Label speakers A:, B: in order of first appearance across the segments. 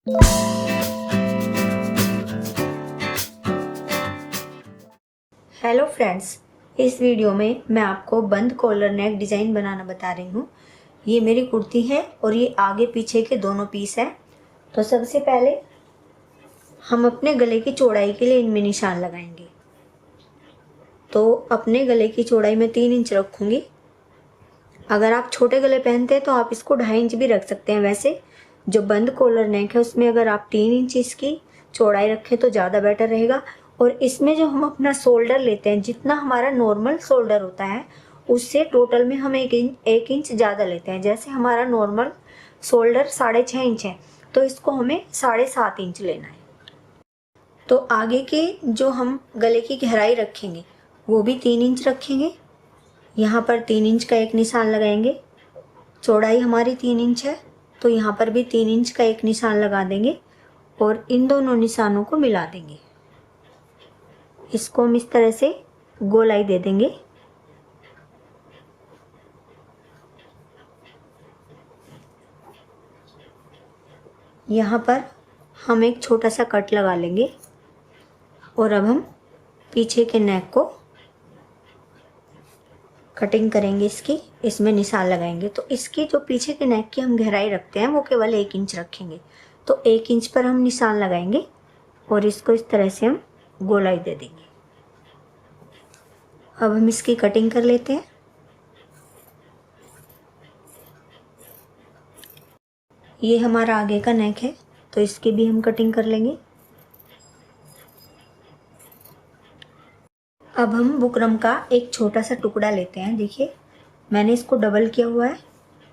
A: Hello friends, इस video में मैं आपको बंद कॉलर नेक डिज़ाइन बनाना बता रही हूँ। ये मेरी कुर्ती है और ये आगे पीछे के दोनों पीस हैं। तो सबसे पहले हम अपने गले की चौड़ाई के लिए इनमें निशान लगाएंगे। तो अपने गले की चौड़ाई मैं 3 इंच रखूँगी। अगर आप छोटे गले पहनते हैं तो आप इसको 2.5 इंच भी रख सकते हैं। वैसे जो बंद कॉलर नेक है उसमें अगर आप 3 इंच इसकी चौड़ाई रखें तो ज़्यादा बेटर रहेगा। और इसमें जो हम अपना शोल्डर लेते हैं, जितना हमारा नॉर्मल शोल्डर होता है उससे टोटल में हम 1 इंच ज़्यादा लेते हैं। जैसे हमारा नॉर्मल शोल्डर 6.5 इंच है तो इसको हमें 7.5 इंच लेना है। तो आगे की जो हम गले की गहराई रखेंगे वो भी 3 इंच रखेंगे। यहाँ पर 3 इंच का एक निशान लगाएंगे। चौड़ाई हमारी 3 इंच है तो यहाँ पर भी 3 इंच का एक निशान लगा देंगे और इन दोनों निशानों को मिला देंगे। इसको हम इस तरह से गोलाई दे देंगे। यहाँ पर हम एक छोटा सा कट लगा लेंगे और अब हम पीछे के नेक को कटिंग करेंगे। इसमें निशान लगाएंगे। तो इसकी जो पीछे के नेक की हम गहराई रखते हैं वो केवल 1 इंच रखेंगे। तो 1 इंच पर हम निशान लगाएंगे और इसको इस तरह से हम गोलाई दे देंगे। अब हम इसकी कटिंग कर लेते हैं। ये हमारा आगे का नेक है तो इसकी भी हम कटिंग कर लेंगे। अब हम बुकरम का एक छोटा सा टुकड़ा लेते हैं। देखिए मैंने इसको डबल किया हुआ है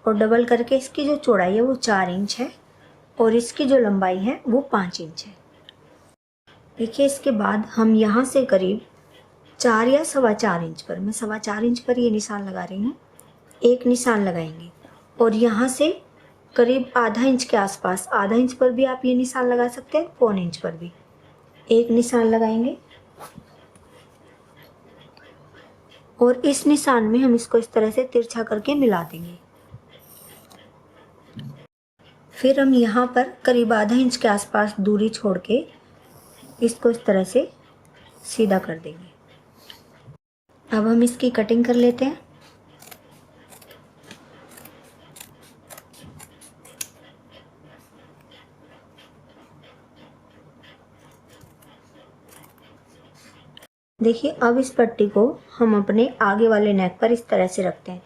A: और डबल करके इसकी जो चौड़ाई है वो 4 इंच है और इसकी जो लंबाई है वो 5 इंच है। देखिए इसके बाद हम यहाँ से करीब 4 या 4.25 इंच पर, मैं 4.25 इंच पर ये निशान लगा रही हूँ, एक निशान लगाएंगे। और यहाँ से करीब आधा इंच के आसपास, आधा इंच पर भी आप ये निशान लगा सकते हैं, 1.25 इंच पर भी एक निशान लगाएंगे। और इस निशान में हम इसको इस तरह से तिरछा करके मिला देंगे। फिर हम यहाँ पर करीब आधा इंच के आसपास दूरी छोड़ के इसको इस तरह से सीधा कर देंगे। अब हम इसकी कटिंग कर लेते हैं। देखिए अब इस पट्टी को हम अपने आगे वाले नेक पर इस तरह से रखते हैं।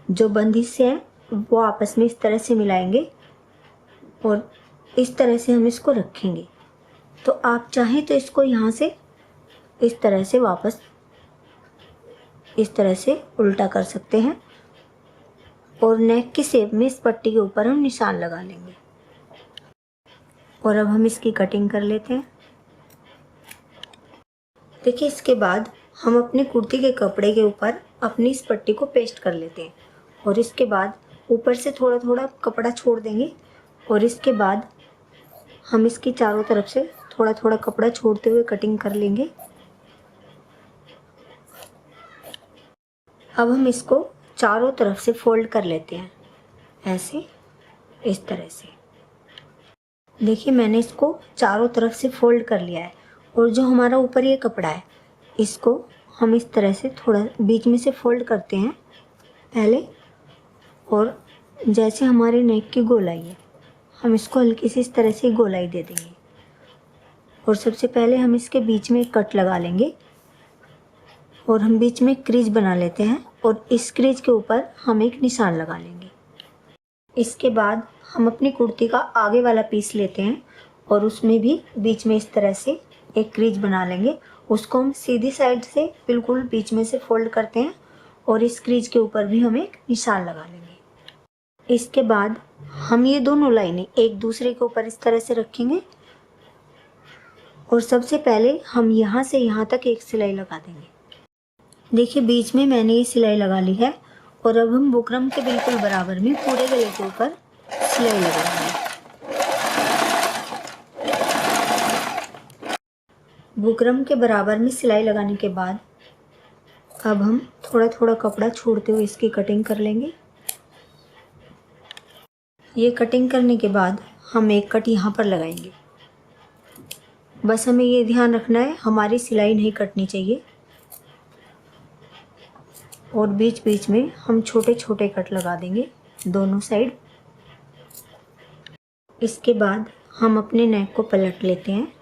A: जो बंद हिस्से हैं वो आपस में इस तरह से मिलाएंगे और इस तरह से हम इसको रखेंगे। तो आप चाहें तो इसको यहाँ से इस तरह से वापस इस तरह से उल्टा कर सकते हैं और नेक की शेप में इस पट्टी के ऊपर हम निशान लगा लेंगे। और अब हम इसकी कटिंग कर लेते हैं। देखिए इसके बाद हम अपनी कुर्ती के कपड़े के ऊपर अपनी इस पट्टी को पेस्ट कर लेते हैं और इसके बाद ऊपर से थोड़ा थोड़ा कपड़ा छोड़ देंगे और इसके बाद हम इसकी चारों तरफ से थोड़ा थोड़ा कपड़ा छोड़ते हुए कटिंग कर लेंगे। अब हम इसको चारों तरफ से फोल्ड कर लेते हैं, ऐसे इस तरह से। देखिए मैंने इसको चारों तरफ से फोल्ड कर लिया है और जो हमारा ऊपर ये कपड़ा है इसको हम इस तरह से थोड़ा बीच में से फोल्ड करते हैं पहले। और जैसे हमारे नेक की गोलाई है हम इसको हल्की सी इस तरह से गोलाई दे देंगे और सबसे पहले हम इसके बीच में एक कट लगा लेंगे और हम बीच में क्रीज बना लेते हैं और इस क्रीज के ऊपर हम एक निशान लगा लेंगे। इसके बाद हम अपनी कुर्ती का आगे वाला पीस लेते हैं और उसमें भी बीच में इस तरह से एक क्रीज बना लेंगे। उसको हम सीधी साइड से बिल्कुल बीच में से फोल्ड करते हैं और इस क्रीज के ऊपर भी हम एक निशान लगा लेंगे। इसके बाद हम ये दोनों लाइनें एक दूसरे के ऊपर इस तरह से रखेंगे और सबसे पहले हम यहाँ से यहाँ तक एक सिलाई लगा देंगे। देखिए बीच में मैंने ये सिलाई लगा ली है और अब हम बुकरम के बिल्कुल बराबर में पूरे गले के ऊपर सिलाई लगाएंगे। बुकरम के बराबर में सिलाई लगाने के बाद अब हम थोड़ा थोड़ा कपड़ा छोड़ते हुए इसकी कटिंग कर लेंगे। ये कटिंग करने के बाद हम एक कट यहाँ पर लगाएंगे। बस हमें ये ध्यान रखना है हमारी सिलाई नहीं कटनी चाहिए, और बीच बीच में हम छोटे छोटे कट लगा देंगे दोनों साइड। इसके बाद हम अपने नेक को पलट लेते हैं।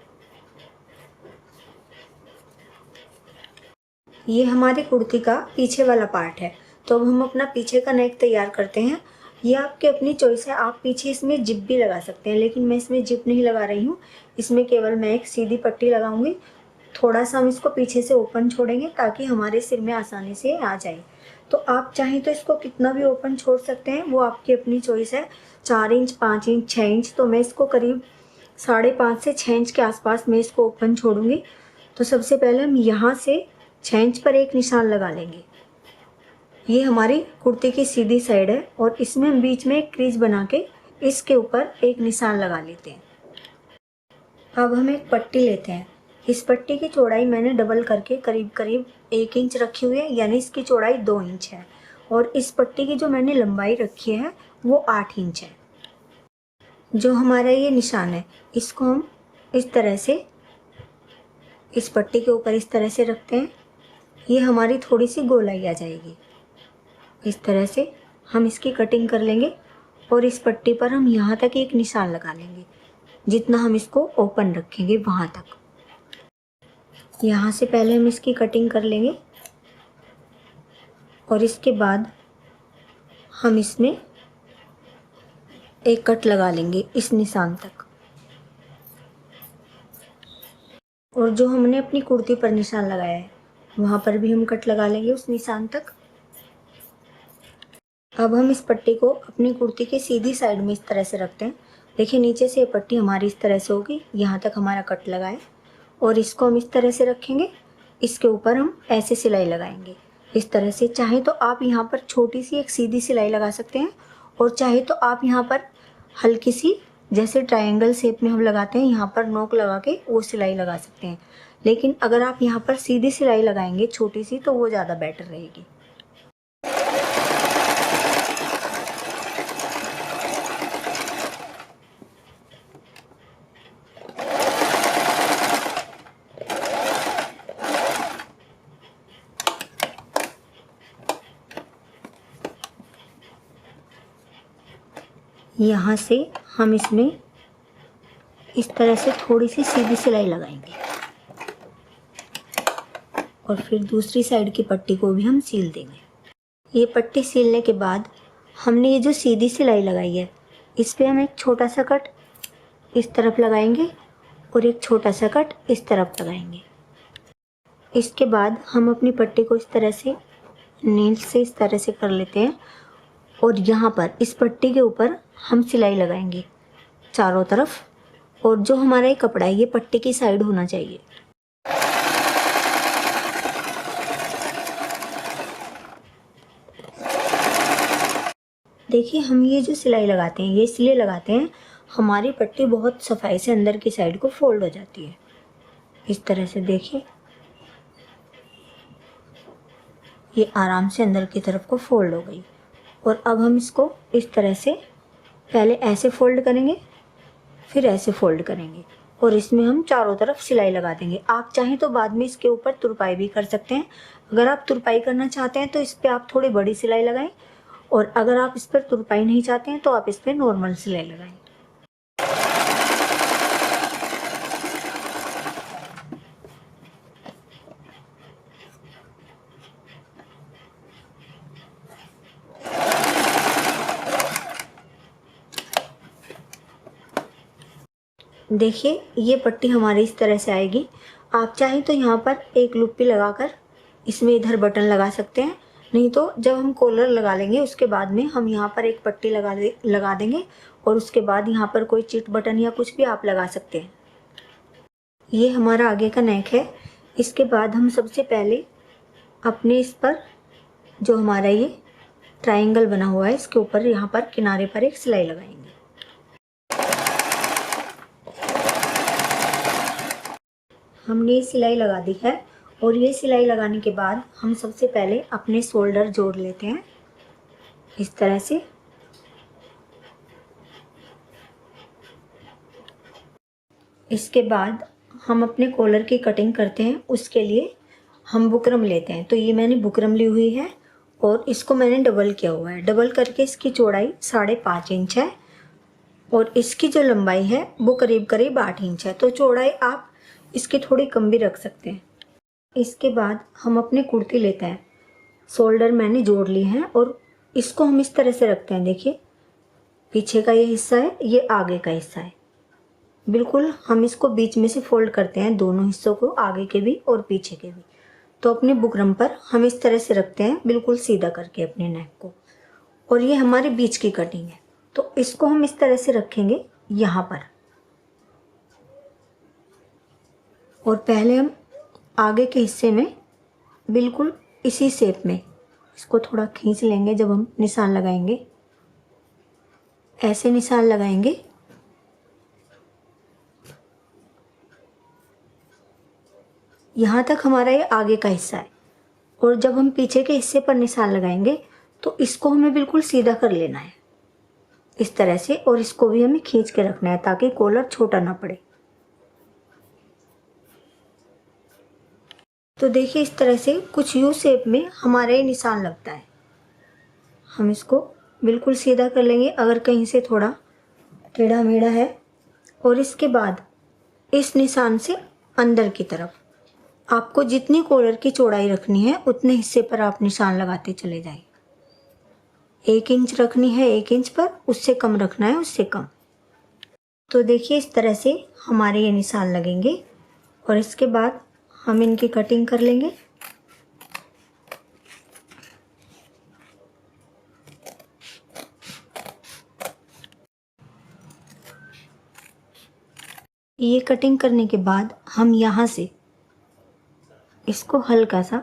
A: ये हमारी कुर्ती का पीछे वाला पार्ट है, तो अब हम अपना पीछे का नेक तैयार करते हैं। ये आपकी अपनी चॉइस है, आप पीछे इसमें जिप भी लगा सकते हैं, लेकिन मैं इसमें जिप नहीं लगा रही हूँ। इसमें केवल मैं एक सीधी पट्टी लगाऊंगी। थोड़ा सा हम इसको पीछे से ओपन छोड़ेंगे ताकि हमारे सिर में आसानी से आ जाए। तो आप चाहें तो इसको कितना भी ओपन छोड़ सकते हैं, वो आपकी अपनी चॉइस है। 4 इंच, 5 इंच, 6 इंच, तो मैं इसको करीब 5.5 से 6 इंच के आसपास मैं इसको ओपन छोड़ूंगी। तो सबसे पहले हम यहाँ से 6 इंच पर एक निशान लगा लेंगे। ये हमारी कुर्ती की सीधी साइड है, और इसमें हम बीच में एक क्रीज बना के इसके ऊपर एक निशान लगा लेते हैं। अब हम एक पट्टी लेते हैं। इस पट्टी की चौड़ाई मैंने डबल करके करीब करीब 1 इंच रखी हुई है, यानी इसकी चौड़ाई 2 इंच है, और इस पट्टी की जो मैंने लंबाई रखी है वो 8 इंच है। जो हमारा ये निशान है इसको हम इस तरह से इस पट्टी के ऊपर इस तरह से रखते हैं। ये हमारी थोड़ी सी गोलाई आ जाएगी। इस तरह से हम इसकी कटिंग कर लेंगे, और इस पट्टी पर हम यहाँ तक एक निशान लगा लेंगे। जितना हम इसको ओपन रखेंगे वहाँ तक। यहाँ से पहले हम इसकी कटिंग कर लेंगे, और इसके बाद हम इसमें एक कट लगा लेंगे इस निशान तक। और जो हमने अपनी कुर्ती पर निशान लगाया है वहाँ पर भी हम कट लगा लेंगे उस निशान तक। अब हम इस पट्टी को अपनी कुर्ती की सीधी साइड में इस तरह से रखते हैं। देखिए नीचे से ये पट्टी हमारी इस तरह से होगी, यहाँ तक हमारा कट लगा है, और इसको हम इस तरह से रखेंगे। इसके ऊपर हम ऐसे सिलाई लगाएंगे इस तरह से। चाहे तो आप यहाँ पर छोटी सी एक सीधी सिलाई लगा सकते हैं, और चाहे तो आप यहाँ पर हल्की सी जैसे ट्रायंगल शेप में हम लगाते हैं यहाँ पर नोक लगा के वो सिलाई लगा सकते हैं। लेकिन अगर आप यहाँ पर सीधी सिलाई लगाएंगे छोटी सी, तो वो ज़्यादा बेटर रहेगी। यहाँ से हम इसमें इस तरह से थोड़ी सी सीधी सिलाई लगाएंगे, और फिर दूसरी साइड की पट्टी को भी हम सील देंगे। ये पट्टी सीलने के बाद हमने ये जो सीधी सिलाई लगाई है इस पे हम एक छोटा सा कट इस तरफ लगाएंगे, और एक छोटा सा कट इस तरफ लगाएंगे। इसके बाद हम अपनी पट्टी को इस तरह से नील से इस तरह से कर लेते हैं, और यहाँ पर इस पट्टी के ऊपर हम सिलाई लगाएंगे चारों तरफ। और जो हमारा ये कपड़ा है ये पट्टी की साइड होना चाहिए। देखिए हम ये जो सिलाई लगाते हैं ये इसलिए लगाते हैं हमारी पट्टी बहुत सफाई से अंदर की साइड को फोल्ड हो जाती है। इस तरह से देखिए ये आराम से अंदर की तरफ को फोल्ड हो गई। और अब हम इसको इस तरह से पहले ऐसे फोल्ड करेंगे, फिर ऐसे फोल्ड करेंगे, और इसमें हम चारों तरफ सिलाई लगा देंगे। आप चाहें तो बाद में इसके ऊपर तुरपाई भी कर सकते हैं। अगर आप तुरपाई करना चाहते हैं तो इस पर आप थोड़ी बड़ी सिलाई लगाएं, और अगर आप इस पर तुरपाई नहीं चाहते हैं तो आप इस पर नॉर्मल सिलाई लगाएं। देखिए ये पट्टी हमारी इस तरह से आएगी। आप चाहें तो यहाँ पर एक लुप्पी लगाकर इसमें इधर बटन लगा सकते हैं, नहीं तो जब हम कॉलर लगा लेंगे उसके बाद में हम यहाँ पर एक पट्टी लगा देंगे, और उसके बाद यहाँ पर कोई चिट बटन या कुछ भी आप लगा सकते हैं। ये हमारा आगे का नेक है। इसके बाद हम सबसे पहले अपने इस पर जो हमारा ये ट्रायंगल बना हुआ है इसके ऊपर यहाँ पर किनारे पर एक सिलाई लगाएंगे। हमने ये सिलाई लगा दी है, और ये सिलाई लगाने के बाद हम सबसे पहले अपने शोल्डर जोड़ लेते हैं इस तरह से। इसके बाद हम अपने कॉलर की कटिंग करते हैं। उसके लिए हम बुकरम लेते हैं। तो ये मैंने बुकरम ली हुई है और इसको मैंने डबल किया हुआ है। डबल करके इसकी चौड़ाई 5.5 इंच है और इसकी जो लंबाई है वो करीब करीब 8 इंच है। तो चौड़ाई आप इसकी थोड़ी कम भी रख सकते हैं। इसके बाद हम अपनी कुर्ती लेते हैं। शोल्डर मैंने जोड़ लिए हैं और इसको हम इस तरह से रखते हैं। देखिए, पीछे का ये हिस्सा है, ये आगे का हिस्सा है। बिल्कुल हम इसको बीच में से फोल्ड करते हैं, दोनों हिस्सों को, आगे के भी और पीछे के भी। तो अपने बुकरम पर हम इस तरह से रखते हैं, बिल्कुल सीधा करके अपने नेक को। और ये हमारे बीच की कटिंग है, तो इसको हम इस तरह से रखेंगे यहाँ पर। और पहले हम आगे के हिस्से में बिल्कुल इसी शेप में इसको थोड़ा खींच लेंगे। जब हम निशान लगाएंगे, ऐसे निशान लगाएंगे। यहाँ तक हमारा ये आगे का हिस्सा है। और जब हम पीछे के हिस्से पर निशान लगाएंगे तो इसको हमें बिल्कुल सीधा कर लेना है इस तरह से। और इसको भी हमें खींच के रखना है ताकि कॉलर छोटा ना पड़े। तो देखिए, इस तरह से कुछ यू शेप में हमारा ये निशान लगता है। हम इसको बिल्कुल सीधा कर लेंगे अगर कहीं से थोड़ा टेढ़ा मेढ़ा है। और इसके बाद इस निशान से अंदर की तरफ आपको जितनी कॉलर की चौड़ाई रखनी है उतने हिस्से पर आप निशान लगाते चले जाएं। 1 इंच रखनी है 1 इंच पर, उससे कम रखना है उससे कम। तो देखिए, इस तरह से हमारे ये निशान लगेंगे। और इसके बाद हम इनकी कटिंग कर लेंगे। ये कटिंग करने के बाद हम यहाँ से इसको हल्का सा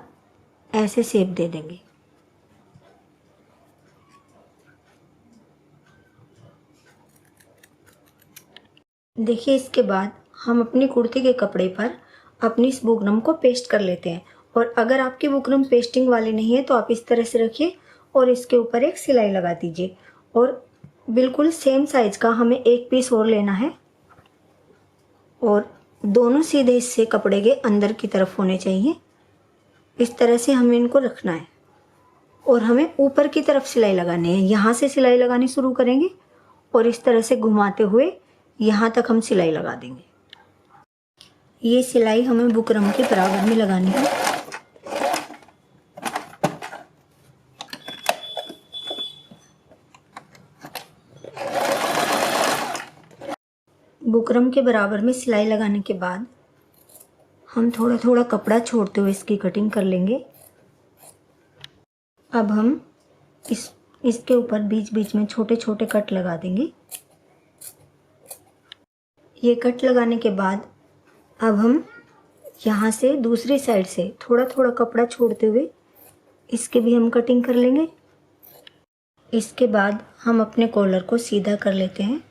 A: ऐसे शेप दे देंगे। देखिए, इसके बाद हम अपनी कुर्ती के कपड़े पर अपनी इस बुकरम को पेस्ट कर लेते हैं। और अगर आपकी बुकरम पेस्टिंग वाली नहीं है तो आप इस तरह से रखिए और इसके ऊपर एक सिलाई लगा दीजिए। और बिल्कुल सेम साइज का हमें एक पीस और लेना है और दोनों सीधे हिस्से कपड़े के अंदर की तरफ होने चाहिए। इस तरह से हमें इनको रखना है और हमें ऊपर की तरफ सिलाई लगानी है। यहाँ से सिलाई लगानी शुरू करेंगे और इस तरह से घुमाते हुए यहाँ तक हम सिलाई लगा देंगे। ये सिलाई हमें बुकरम के बराबर में लगानी है। बुकरम के बराबर में सिलाई लगाने के बाद हम थोड़ा थोड़ा कपड़ा छोड़ते हुए इसकी कटिंग कर लेंगे। अब हम इसके ऊपर बीच बीच में छोटे छोटे कट लगा देंगे। ये कट लगाने के बाद अब हम यहाँ से दूसरी साइड से थोड़ा थोड़ा कपड़ा छोड़ते हुए इसके भी हम कटिंग कर लेंगे। इसके बाद हम अपने कॉलर को सीधा कर लेते हैं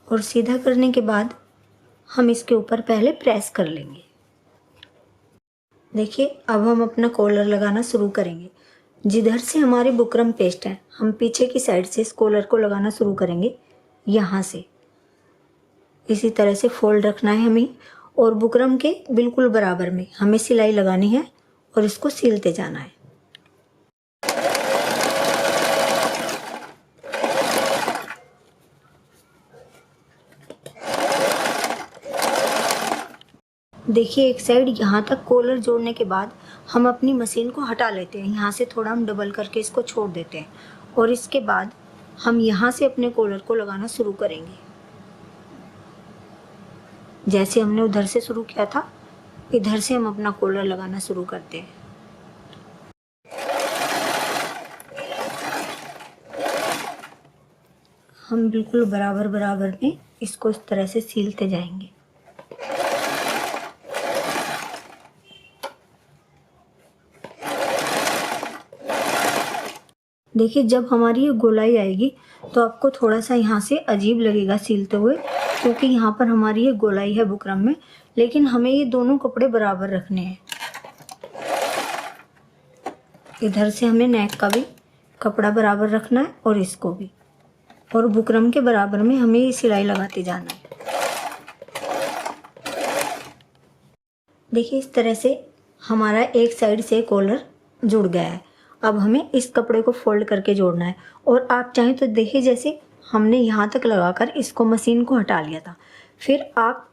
A: और सीधा करने के बाद हम इसके ऊपर पहले प्रेस कर लेंगे। देखिए, अब हम अपना कॉलर लगाना शुरू करेंगे। जिधर से हमारी बुकरम पेस्ट है हम पीछे की साइड से इस कॉलर को लगाना शुरू करेंगे। यहाँ से इसी तरह से फोल्ड रखना है हमें और बुकरम के बिल्कुल बराबर में हमें सिलाई लगानी है और इसको सिलते जाना है। देखिए, एक साइड यहाँ तक कॉलर जोड़ने के बाद हम अपनी मशीन को हटा लेते हैं। यहाँ से थोड़ा हम डबल करके इसको छोड़ देते हैं और इसके बाद हम यहाँ से अपने कॉलर को लगाना शुरू करेंगे। जैसे हमने उधर से शुरू किया था, इधर से हम अपना कॉलर लगाना शुरू करते हैं। हम बिल्कुल बराबर बराबर में इसको इस तरह से सीलते जाएंगे। देखिए, जब हमारी ये गोलाई आएगी तो आपको थोड़ा सा यहाँ से अजीब लगेगा सीलते हुए, क्योंकि यहाँ पर हमारी ये गोलाई है बुकरम में, लेकिन हमें ये दोनों कपड़े बराबर रखने हैं। इधर से हमें नेक का भी कपड़ा बराबर रखना है और इसको भी। और बुकरम के बराबर में हमें ये सिलाई लगाते जाना है। देखिए इस तरह से हमारा एक साइड से कॉलर जुड़ गया है। अब हमें इस कपड़े को फोल्ड करके जोड़ना है। और आप चाहें तो देखिए जैसे हमने यहाँ तक लगाकर इसको मशीन को हटा लिया था, फिर आप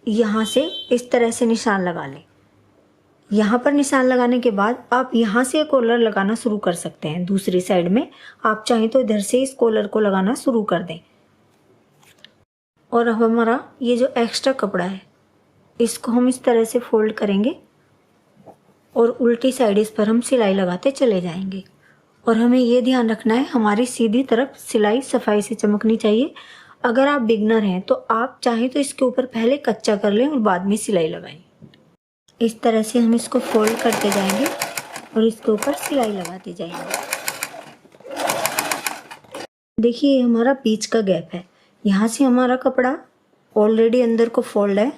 A: यहाँ से इस तरह से निशान लगा लें। यहाँ पर निशान लगाने के बाद आप यहाँ से कॉलर लगाना शुरू कर सकते हैं। दूसरी साइड में आप चाहें तो इधर से इस कॉलर को लगाना शुरू कर दें। और अब हमारा ये जो एक्स्ट्रा कपड़ा है इसको हम इस तरह से फोल्ड करेंगे और उल्टी साइड इस पर हम सिलाई लगाते चले जाएंगे। और हमें ये ध्यान रखना है हमारी सीधी तरफ सिलाई सफाई से चमकनी चाहिए। अगर आप बिगनर हैं तो आप चाहें तो इसके ऊपर पहले कच्चा कर लें और बाद में सिलाई लगाएं। इस तरह से हम इसको फोल्ड करते जाएंगे और इसके ऊपर सिलाई लगाते जाएंगे। देखिए ये हमारा बीच का गैप है, यहाँ से हमारा कपड़ा ऑलरेडी अंदर को फोल्ड है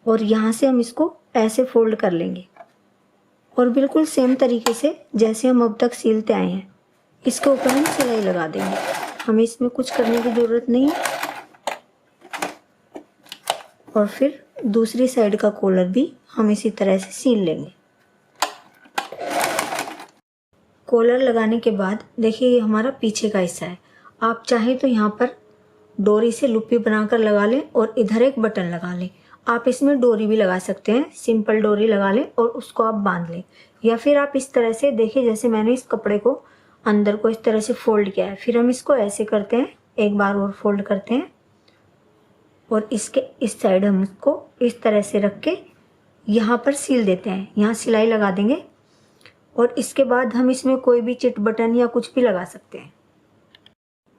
A: और यहाँ से हम इसको ऐसे फोल्ड कर लेंगे और बिल्कुल सेम तरीके से जैसे हम अब तक सिलते आए हैं इसके ऊपर हम सिलाई लगा देंगे। हमें इसमें कुछ करने की ज़रूरत नहीं है। और फिर दूसरी साइड का कॉलर भी हम इसी तरह से सील लेंगे। कॉलर लगाने के बाद देखिए ये हमारा पीछे का हिस्सा है। आप चाहें तो यहाँ पर डोरी से लुप्पी बनाकर लगा लें और इधर एक बटन लगा लें। आप इसमें डोरी भी लगा सकते हैं, सिंपल डोरी लगा लें और उसको आप बांध लें। या फिर आप इस तरह से देखिए जैसे मैंने इस कपड़े को अंदर को इस तरह से फोल्ड किया है, फिर हम इसको ऐसे करते हैं, एक बार और फोल्ड करते हैं और इसके इस साइड हम इसको इस तरह से रख के यहाँ पर सील देते हैं। यहाँ सिलाई लगा देंगे और इसके बाद हम इसमें कोई भी चिट बटन या कुछ भी लगा सकते हैं।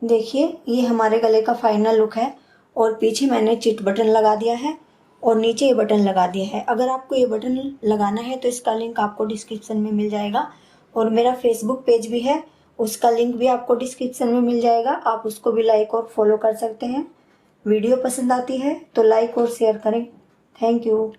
A: देखिए ये हमारे गले का फाइनल लुक है और पीछे मैंने चिट बटन लगा दिया है और नीचे ये बटन लगा दिया है। अगर आपको ये बटन लगाना है तो इसका लिंक आपको डिस्क्रिप्शन में मिल जाएगा और मेरा फेसबुक पेज भी है, उसका लिंक भी आपको डिस्क्रिप्शन में मिल जाएगा। आप उसको भी लाइक और फॉलो कर सकते हैं। वीडियो पसंद आती है तो लाइक और शेयर करें। Thank you.